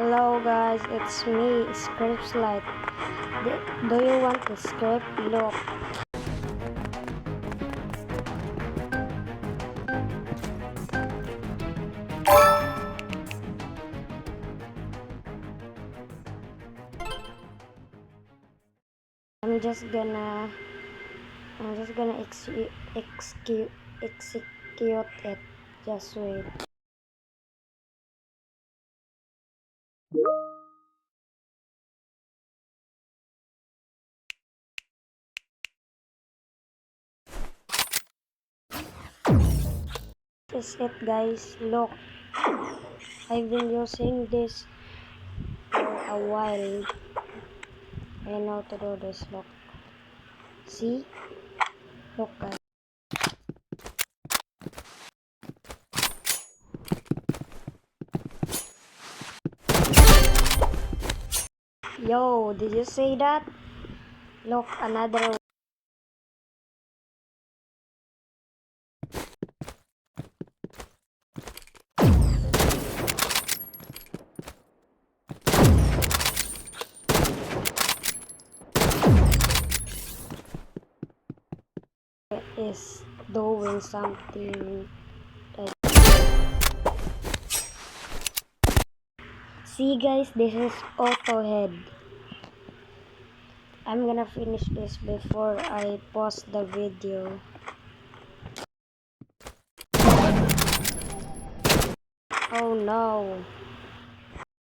Hello guys, it's me, Scripts Light. Do you want to script? Look. I'm just gonna execute it. Just wait. This is it guys. Look, I've been using this for a while. I know to do this. Look, see? Look guys. Yo, did you say that? Look, another is doing something like. See guys, this is auto head. I'm gonna finish this before I post the video. Oh no.